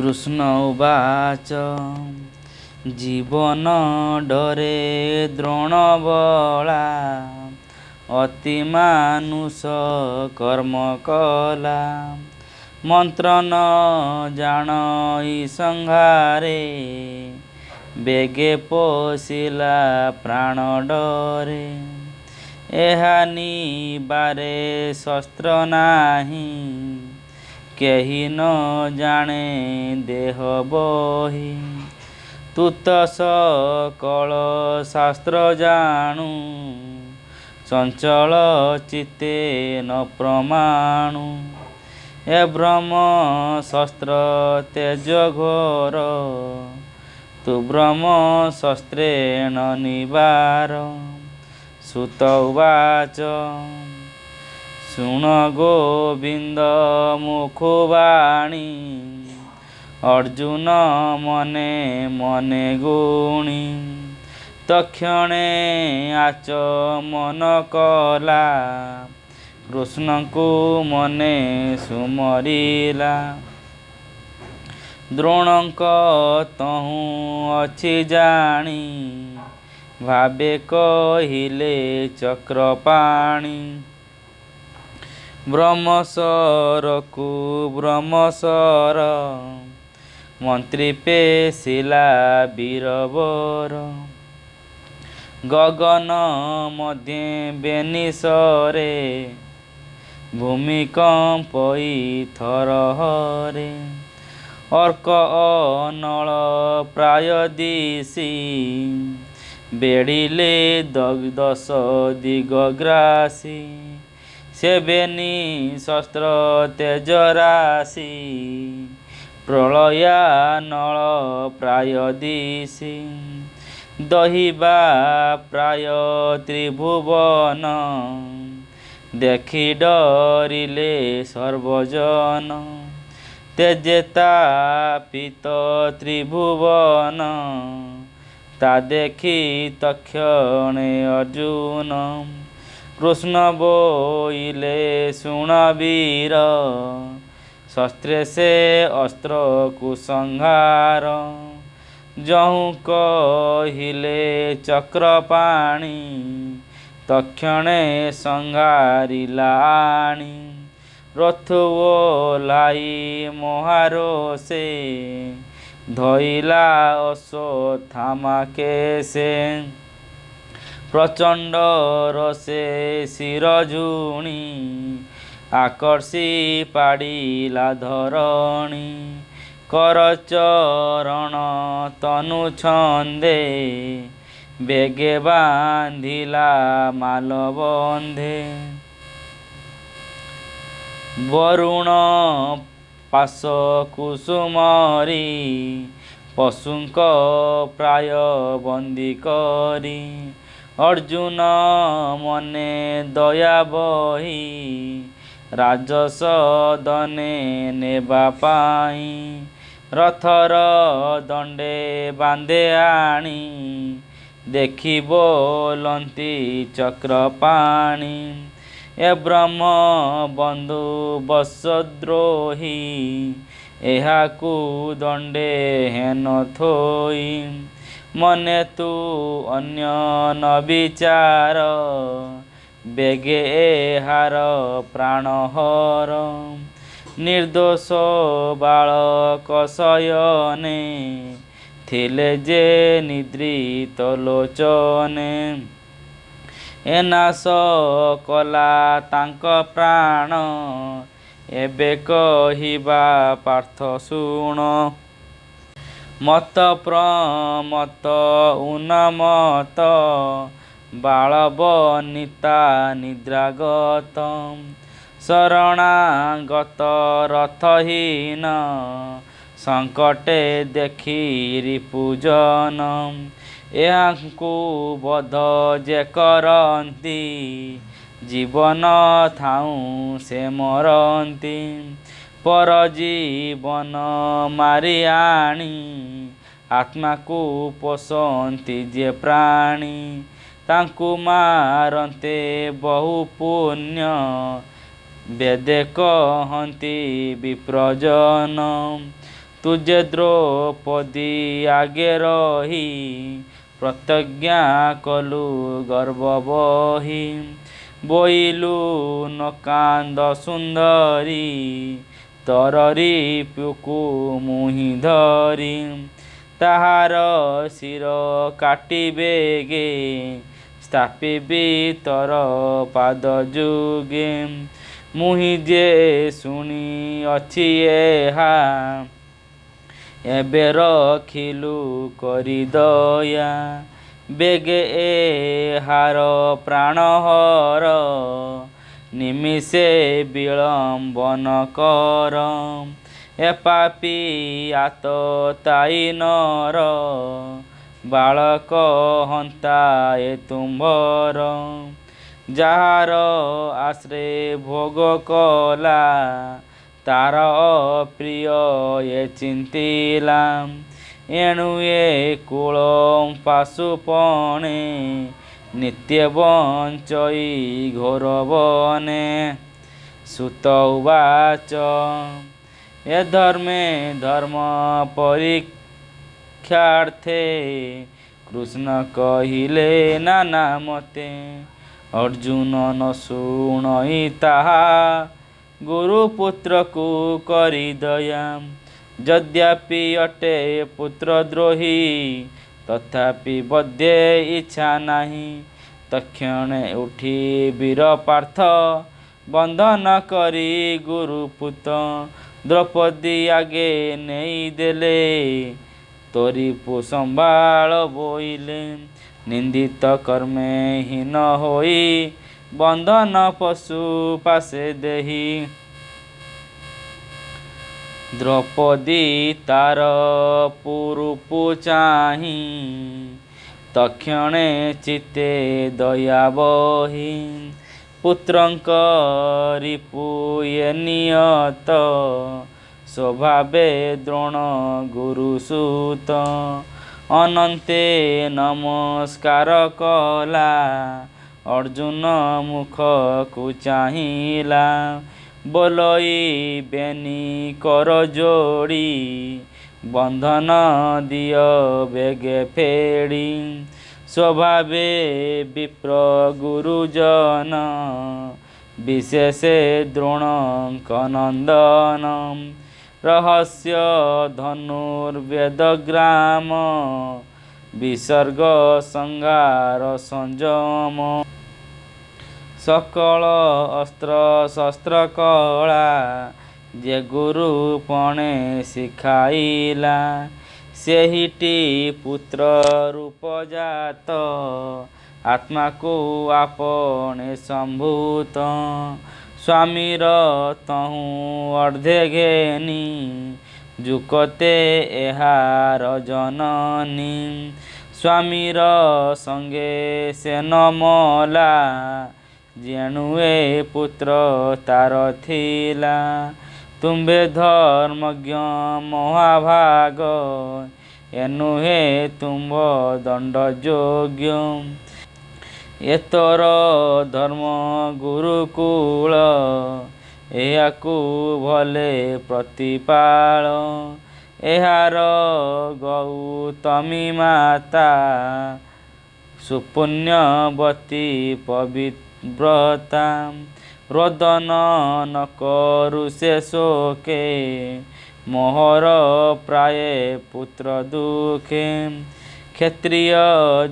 कृष्ण उवाच जीवन डरे द्रोणबला अतिमानुष कर्म कला मंत्र न जाणई संहारे बेगे पशिला प्राण डरे बारे शस्त्र नाही केही न जाने देह बही तू तो सकल शास्त्र जानू चंचल चित्ते न प्रमाणु ए ब्रह्म शस्त्र तेज घोर तू ब्रह्म शस्त्रेण निवार सुत उवाच शुण गोविंद मुखवाणी अर्जुन मने मने गुणी तक्षणे आचमन कला कृष्ण को मने सुमरिला द्रोणक तहु अछि जानी भावे कहिले चक्रपाणी ब्रह्मसर को ब्रह्मसर मंत्री पेशिला वीरवर गगन मध्य बेनिसरे भूमिकंपई थरहरे अर्क अनल प्राय दिशि बेड़िले दश दिगग्रासी से बेनी शस्त्र तेज राशि प्रलया नल प्राय दिशि दहिबा प्राय त्रिभुवन देखि डरिले सर्वजन तेजेता पित त्रिभुवन ता देखि तक्षणे अर्जुन कृष्ण बोइले शुण वीर शस्त्रे से अस्त्र कुसंहार जहु कहिले चक्रपाणी तक्षणे संहारिला आणी रथ ओह्लाई महारोषे धइला अश्वत्थामा केसे प्रचंड रसे शिरजुणी आकर्षि पाड़िला धरणी करचरण तनु छंदे बेगे बांधिला मालबंधे वरुण पाश कुसुमरी पशुंक प्राय बंदी करी अर्जुन मने दया बही राजस दने नेबा पाई रथर दंडे बांधे आनी देखी बोलंती चक्रपाणी ए ब्रह्म बंधु बत्सद्रोही एहाकू दंडे हेन थोई मने तू अन्य न विचार बेगे एहार प्राणहर निर्दोष बालक शयने थिले जे निद्रित लोचने ए नाश कला तांक प्राण एबे कहिबा पार्थ शुण मत प्रमत उन्मत बालवनिता निद्रागत शरणागत रथहीन संकटे देखी रिपुजन एहांकु बध जे करंती जीवन थाऊ से मरंती पर जीवन मारी आणी आत्मा को पोषंती जे प्राणी तांकु मारंते बहु पुण्य वेदे कहंती विप्रजन ତୁଜେ ଦ୍ରୌପଦୀ ଆଗେ ରହି ପ୍ରତିଜ୍ଞା କଲୁ ଗର୍ବ ବହି। ବୋଇଲୁ ନ କାନ୍ଦ ସୁନ୍ଦରୀ ତରରି ପୁକୁ ମୁହିଁ ଧରି। ତାହାର ଶିର କାଟିବେ गे ସ୍ଥାପିବି ତୋର ପାଦ ଯୁଗେ। ମୁହିଁ ଯେ ଶୁଣି ଅଛି ଏହା ଏବେ ରଖିଲୁ କରି ଦୟା। ବେଗେ ଏହାର ପ୍ରାଣହର ନିମିଷେ ବିଳମ୍ବନ କର। ଏ ପାପୀ ଆତତାୟୀ ନର ବାଳକ ହନ୍ତା ଏ ତୁମ୍ଭର। ଯାହାର ଆଶ୍ରେ ଭୋଗ କଲା ତାର ଅପ୍ରିୟ ଏ ଚିନ୍ତିଲା। ଏଣୁ ଏ କୂଳ ପାଶୁପଣେ ନିତ୍ୟ ବଞ୍ଚଇ ଘୋର ବନେ। ସୁତ ଉବାଚ ଏ ଧର୍ମେ ଧର୍ମ ପରୀକ୍ଷାର୍ଥେ କୃଷ୍ଣ କହିଲେ ନାନା ମତେ। ଅର୍ଜୁନ ନ ଶୁଣଇ ତାହା ଗୁରୁପୁତ୍ରକୁ କରି ଦୟା। ଯଦ୍ୟପି ଅଟେ ପୁତ୍ରଦ୍ରୋହୀ ତଥାପି ବଧେ ଇଚ୍ଛା ନାହିଁ। ତକ୍ଷଣେ ଉଠି ବୀର ପାର୍ଥ ବନ୍ଧନ କରି ଗୁରୁପୁତ। ଦ୍ରୌପଦୀ ଆଗେ ନେଇ ଦେଲେ ତୋରିପୁ ସମ୍ଭାଳ ବୋଇଲେ। ନିନ୍ଦିତ କର୍ମେ ହୀନ ହୋଇ ବନ୍ଧନ ପଶୁ ପାଶେ ଦେହି। ଦ୍ରୌପଦୀ ତାର ପୁରୁପୁ ଚାହିଁ ତକ୍ଷଣେ ଚିତ୍ତେ ଦୟା ବହି। ପୁତ୍ରଙ୍କ ରିପୁ ଏ ନିୟତ ସ୍ୱଭାବେ ଦ୍ରୋଣ ଗୁରୁସୁତ। ଅନନ୍ତେ ନମସ୍କାର କଲା ଅର୍ଜୁନ ମୁଖକୁ ଚାହିଁଲା। ବୋଲଇ ବେନି କର ଯୋଡ଼ି ବନ୍ଧନ ଦିଅ ବେଗେ ଫେଡ଼ି। ସ୍ୱଭାବେ ବିପ୍ର ଗୁରୁଜନ ବିଶେଷେ ଦ୍ରୋଣଙ୍କ ନନ୍ଦନ। ରହସ୍ୟ ଧନୁର୍ବେଦଗ୍ରାମ ବିସର୍ଗ ସଂହାର ସଂଯମ। ସକଳ ଅସ୍ତ୍ର ଶସ୍ତ୍ର କଳା ଯେ ଗୁରୁ ପଣେ ଶିଖାଇଲା। ସେହିଟି ପୁତ୍ର ରୂପ ଜାତ ଆତ୍ମାକୁ ଆପନେ ସମ୍ଭୂତ। ସ୍ୱାମୀର ତହୁଁ ଅର୍ଦ୍ଧେ ଘେନି ଯୁକତେ ଏହାର ଜନନୀ। ସ୍ୱାମୀର ସଙ୍ଗେ ସେ ନ ମଲା ଯେଣୁ ଏ ପୁତ୍ର ତାର ଥିଲା। ତୁମ୍ଭେ ଧର୍ମଜ୍ଞ ମହାଭାଗ ଏ ନୁହେଁ ତୁମ୍ଭ ଦଣ୍ଡ ଯୋଗ୍ୟ। ଏତର ଧର୍ମ ଗୁରୁକୁଳ ଏହାକୁ ଭଲେ ପ୍ରତିପାଳ। ଏହାର ଗୌତମୀ ମାତା ସୁପୁଣ୍ୟବତୀ ପବିତ୍ରତା। ରୋଦନ ନ କରୁ ସେ ଶୋକେ ମୋହର ପ୍ରାୟେ ପୁତ୍ର ଦୁଃଖେ। କ୍ଷତ୍ରିୟ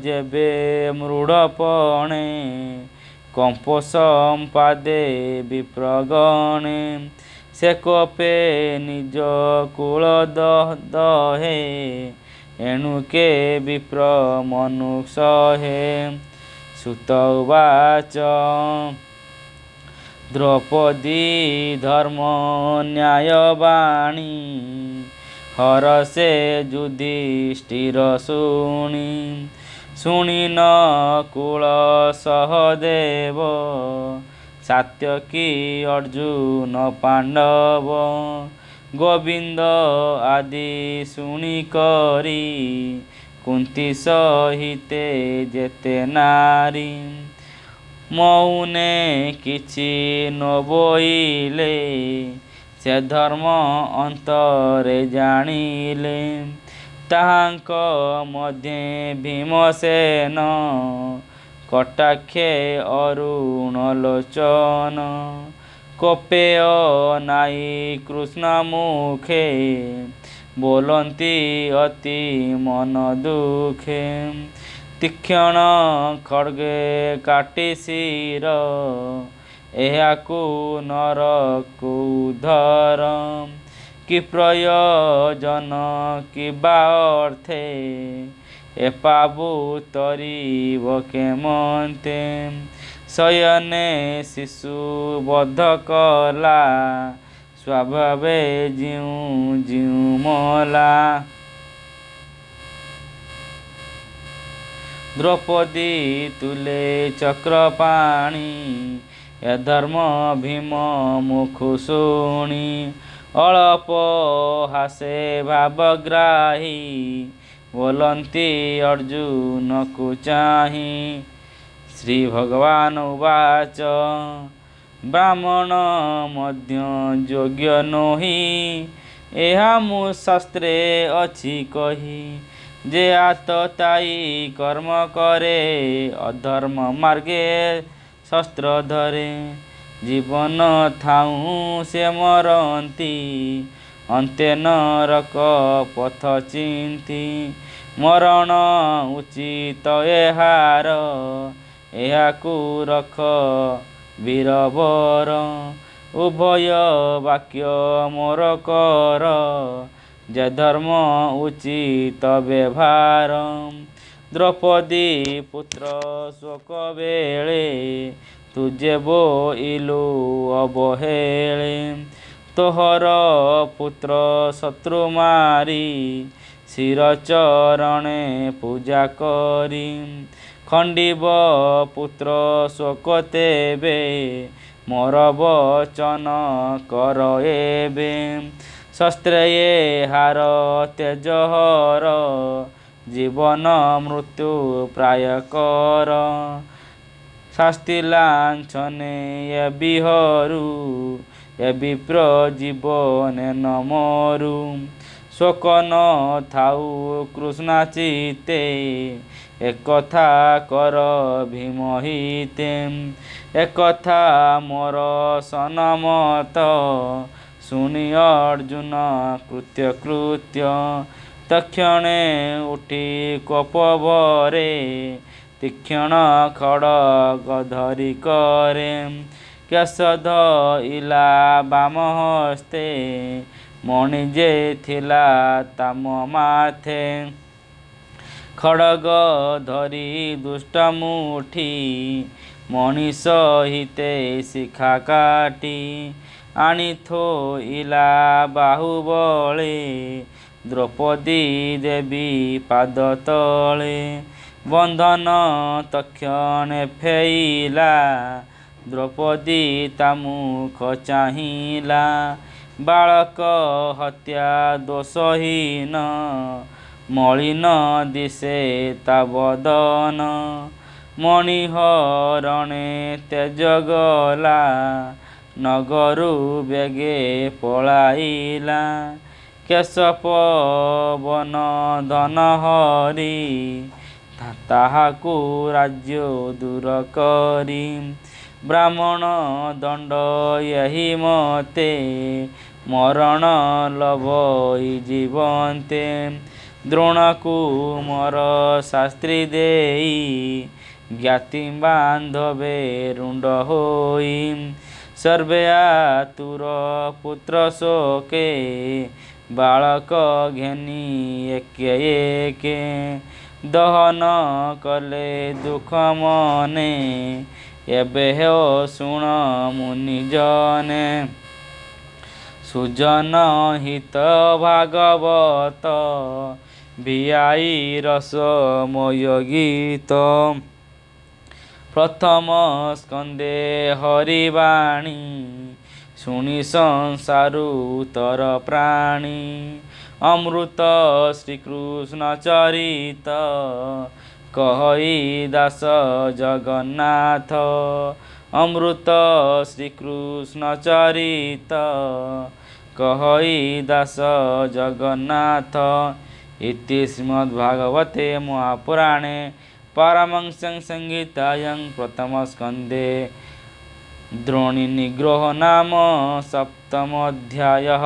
ଯେବେ ମୃଢ଼ପଣେ କମ୍ପ ସମ୍ପାଦେ ବିପ୍ରଗଣେ। ସେ କୋପେ ନିଜ କୁଳ ଦହେ ଏଣୁକେ ବିପ୍ର ମନୁସହେ। ସୁତ ଉବାଚ ଦ୍ରୌପଦୀ ଧର୍ମ ନ୍ୟାୟ ବାଣୀ ହରଷେ ଯୁଧିଷ୍ଠିର ଶୁଣି। ଶୁଣିନ କୁଳ ସହଦେବ ସାତ୍ୟକୀ ଅର୍ଜୁନ ପାଣ୍ଡବ। ଗୋବିନ୍ଦ ଆଦି ଶୁଣି କରି କୁନ୍ତି ସହିତେ ଯେତେ ନାରୀ। ମଉନେ କିଛି ନ ବୋଇଲେ ସେ ଧର୍ମ ଅନ୍ତରେ ଜାଣିଲେ। ତାହାଙ୍କ ମଧ୍ୟେ ଭୀମସେନ କଟାକ୍ଷେ ଅରୁଣ ଲୋଚନ। କୋପେୟ ନାଇ କୃଷ୍ଣ ମୁଖେ ବୋଲନ୍ତି ଅତି ମନ ଦୁଃଖେ। ତୀକ୍ଷଣ ଖଡ଼୍ଗେ କାଟି ଶିର ଏହାକୁ ନରକୁ ଧର। କି ପ୍ରୟୋଜନ କିବା ଅର୍ଥେ ଏପାବୁ ତରିବ କେମନ୍ତେ। ଶୟନେ ଶିଶୁ ବଧ କଲା ସ୍ୱଭାବେ ଜିଉଁ ଜିଉଁ ମଲା। ଦ୍ରୌପଦୀ ତୁଲେ ଚକ୍ରପାଣି ଏ ଧର୍ମ ଭୀମ ମୁଖୁ ଶୁଣି। ଅଳପ ହାସେ ଭାବଗ୍ରାହୀ ବୋଲନ୍ତି ଅର୍ଜୁନକୁ ଚାହିଁ। ଶ୍ରୀ ଭଗବାନ ଉବାଚ ବ୍ରାହ୍ମଣ ମଧ୍ୟ ଯୋଗ୍ୟ ନୋହି ଏହା ମୁଁ ଶାସ୍ତ୍ରେ ଅଛି କହି। ଯେ ଆତତାୟୀ କର୍ମ କରେ ଅଧର୍ମ ମାର୍ଗେ ଶସ୍ତ୍ର ଧରେ। ଜୀବନ ଥାଉଁ ସେ ମରନ୍ତି ଅନ୍ତେ ନରକ ପଥ ଚିନ୍ତି। ମରଣ ଉଚିତ ଏହାର ଏହାକୁ ରଖ ବୀରବର। ଉଭୟ ବାକ୍ୟ ମୋର କର ଯେ ଧର୍ମ ଉଚିତ ବ୍ୟବହାର। ଦ୍ରୌପଦୀ ପୁତ୍ର ଶୋକ ବେଳେ ତୁଜେ ବୋଇଲୁ ଅବହେଳେ। ତୋହର ପୁତ୍ର ଶତ୍ରୁ ମାରି ଶିର ଚରଣେ ପୂଜା କରି। ଖଣ୍ଡିବ ପୁତ୍ର ଶୋକ ତେବେ ମୋର ବଚନ କର ଏବେ। ଶସ୍ତ୍ରେ ଏହାର ତେଜହର ଜୀବନ ମୃତ୍ୟୁ ପ୍ରାୟ କର। ଶାସ୍ତି ଲାଞ୍ଛନେ ଏ ବିହରୁ ଏ ବିପ୍ର ଜୀବନେ ନ ମରୁ। ଶୋକ ନ ଥାଉ କୃଷ୍ଣାଚିତେ ଏକଥା କର ଭୀମ ହିତେ। ଏକଥା ମୋର ସନମତ ଶୁଣି ଅର୍ଜୁନ କୃତ୍ୟ କୃତ୍ୟ। ତକ୍ଷଣେ ଉଠି କୋପଭରେ ତୀକ୍ଷଣ ଖଡ଼ଗ ଧରି କରେ। କେଶ ଧଇଲା ବାମ ହସ୍ତେ ମଣି ଯେ ଥିଲା ତାମ ମାଥେ। ଖଡ଼ଗ ଧରି ଦୁଷ୍ଟ ମୁଠି ମଣି ସହିତେ ଶିଖା କାଟି। ଆଣି ଥୋଇଲା ବାହୁବଳେ ଦ୍ରୌପଦୀ ଦେବୀ ପାଦ ତଳେ। ବନ୍ଧନ ତକ୍ଷଣେ ଫେଇଲା ଦ୍ରୌପଦୀ ତା ମୁଖ ଚାହିଁଲା। ବାଳକ ହତ୍ୟା ଦୋଷହୀନ ମଳିନ ଦିଶେ ତା ବଦନ। ମଣିହରଣେ ତେଜ ଗଲା ନଗରୁ ବେଗେ ପଳାଇଲା। କେଶ ପବନ ଧନ ହରି ତାହାକୁ ରାଜ୍ୟ ଦୂର କରି। ବ୍ରାହ୍ମଣ ଦଣ୍ଡ ଏହି ମତେ ମରଣ ଲଭଇ ଜୀବନ୍ତେ। ଦ୍ରୋଣକୁ ମୋର ଶାସ୍ତ୍ରୀ ଦେଇ ଜ୍ଞାତି ବାନ୍ଧବେ ରୁଣ୍ଡ ହୋଇ। ସର୍ବେ ଆତୁର ପୁତ୍ର ଶୋକେ ବାଳକ ଘେନି ଏକେ ଏକେ। ଦହନ କଲେ ଦୁଃଖ ମନେ ଏବେ ହେଉ ଶୁଣ ମୁନିଜନେ। ସୁଜନ ହିତ ଭାଗବତ ଭିଆଇ ରସମୟ ଗୀତ। ପ୍ରଥମ ସ୍କନ୍ଧେ ହରିବାଣୀ ଶୁଣି ସଂସାରୁ ତର ପ୍ରାଣୀ। ଅମୃତ ଶ୍ରୀକୃଷ୍ଣ ଚରିତ କହଇ ଦାସ ଜଗନ୍ନାଥ। ଅମୃତ ଶ୍ରୀକୃଷ୍ଣ ଚରିତ कहई दास जगन्नाथ। इति श्रीमद्भागवते महापुराणे पारमहंस्यां संहितायां प्रथमस्कन्धे द्रोणीनिग्रहो नाम सप्तमोऽध्यायः।